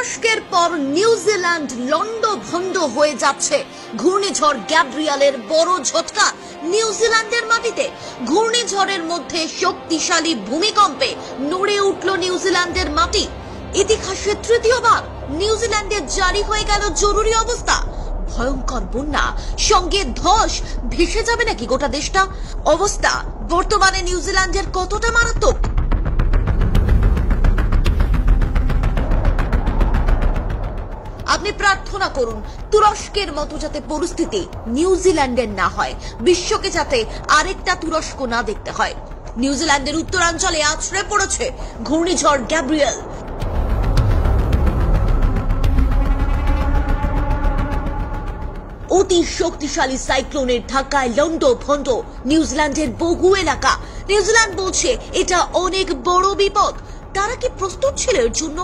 তুরস্কের পর নিউজিল্যান্ড লন্ডভন্ড হয়ে যাচ্ছে। ঘূর্ণিঝড় গ্যাব্রিয়েলের বড় ঝটকা নিউজিল্যান্ডের মাটিতে। ঘূর্ণিঝড়ের মধ্যে শক্তিশালী ভূমিকম্পে নড়ে উঠল নিউজিল্যান্ডের মাটি। ইতিহাসে তৃতীয়বার নিউজিল্যান্ডে জারি হয়ে গেল জরুরি অবস্থা। ভয়ঙ্কর বন্যা, সঙ্গে ধস, ভেসে যাবে নাকি গোটা দেশটা? অবস্থা বর্তমানে নিউজিল্যান্ডের কতটা মারাত্মক? আপনি প্রার্থনা করুন তুরস্কের মতো যাতে পরিস্থিতি নিউজিল্যান্ডের না হয়, বিশ্বকে যাতে আরেকটা তুরস্ক না দেখতে হয়। নিউজিল্যান্ডের উত্তরাঞ্চলে আছড়ে পড়েছে ঘূর্ণিঝড় গ্যাব্রিয়েল। অতি শক্তিশালী সাইক্লোনের ধাক্কায় লন্ডভন্ড নিউজিল্যান্ডের বহু এলাকা। নিউজিল্যান্ড বলছে এটা অনেক বড় বিপদ। তারা কি প্রস্তুত ছিল এর জন্য?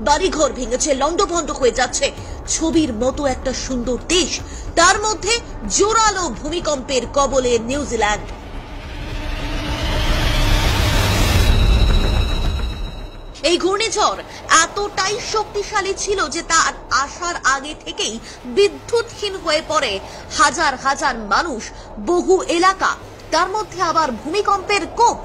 বাড়িঘর ভেঙেছে, লন্ডভন্ড হয়ে যাচ্ছে। ছবির মতো একটা সুন্দর দেশ, তার মধ্যে জোরালো ভূমিকম্পের কবলে নিউজিল্যান্ড। এই ঘূর্ণিঝড় এতটাই শক্তিশালী ছিল যে তার আসার আগে থেকেই বিদ্যুৎহীন হয়ে পড়ে হাজার হাজার মানুষ, বহু এলাকা। তার মধ্যে আবার ভূমিকম্পের কোপ।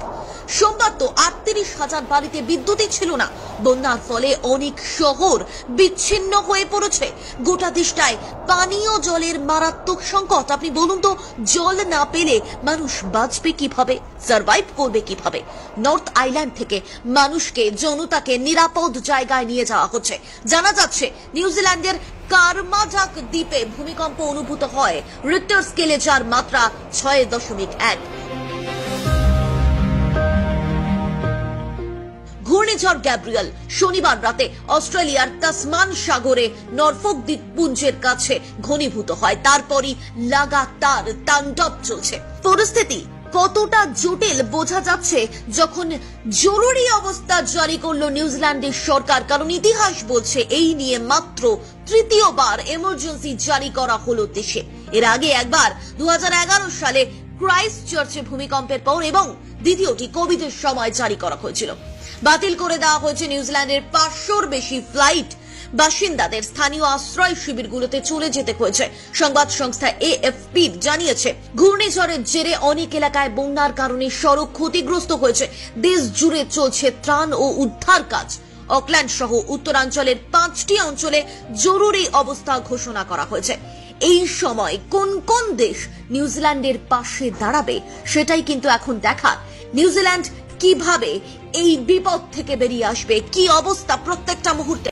সোমবার তো ৩৮,০০০ বাড়িতে বিদ্যুৎই ছিল না। বন্যার ফলে অনেক শহর বিচ্ছিন্ন হয়ে পড়েছে। গোটা দেশটায় পানীয় জলের মারাত্মক সংকট। আপনি বলুন তো, জল না পেলে মানুষ বাঁচবে কিভাবে, সার্ভাইভ করবে কিভাবে? নর্থ আইল্যান্ড থেকে মানুষকে, জনতাকে নিরাপদ জায়গায় নিয়ে যাওয়া হচ্ছে। জানা যাচ্ছে নিউজিল্যান্ডের কারমাজাক দ্বীপে ভূমিকম্প অনুভূত হয় রিক্টার স্কেলে, যার মাত্রা ৬.১। ঘূর্ণিঝড় গ্যাব্রিয়েল শনিবার রাতে অস্ট্রেলিয়ার তাসমান সাগরে নরফক দ্বীপপুঞ্জের কাছে ঘনীভূত হয়। তারপরই লাগাতার তাণ্ডব চলছে। পরিস্থিতি কতটা জটিল বোঝা যাচ্ছে যখন জরুরি অবস্থা জারি করলো নিউজিল্যান্ডের সরকার। কারণ ইতিহাস বলছে এই নিয়ে মাত্র তৃতীয়বার এমার্জেন্সি জারি করা হলো দেশে। এর আগে একবার ২০১১ সালে ক্রাইস্ট চার্চে ভূমিকম্পের পর এবং দ্বিতীয়টি কোভিডের সময় জারি করা হয়েছিল। বাতিল করে দেওয়া হয়েছে নিউজিল্যান্ডের ৫০০-র বেশি ফ্লাইট। বাসিন্দাদের স্থানীয় আশ্রয় শিবিরগুলোতে চলে যেতে হয়েছে। সংবাদ সংস্থা AFP জানিয়েছে, ঘূর্ণিঝড়ের জেরে অনেক এলাকায় বন্যার কারণে সড়ক ক্ষতিগ্রস্ত হয়েছে। দেশ জুড়ে চলছে ত্রাণ ও উদ্ধার কাজ। অকল্যান্ড সহ উত্তরাঞ্চলের ৫টি অঞ্চলে জরুরি অবস্থা ঘোষণা করা হয়েছে। এই সময় কোন কোন দেশ নিউজিল্যান্ডের পাশে দাঁড়াবে সেটাই কিন্তু এখন দেখার। নিউজিল্যান্ড কিভাবে এই বিপদ থেকে বেরিয়ে আসবে, কি অবস্থা প্রত্যেকটা মুহূর্তে।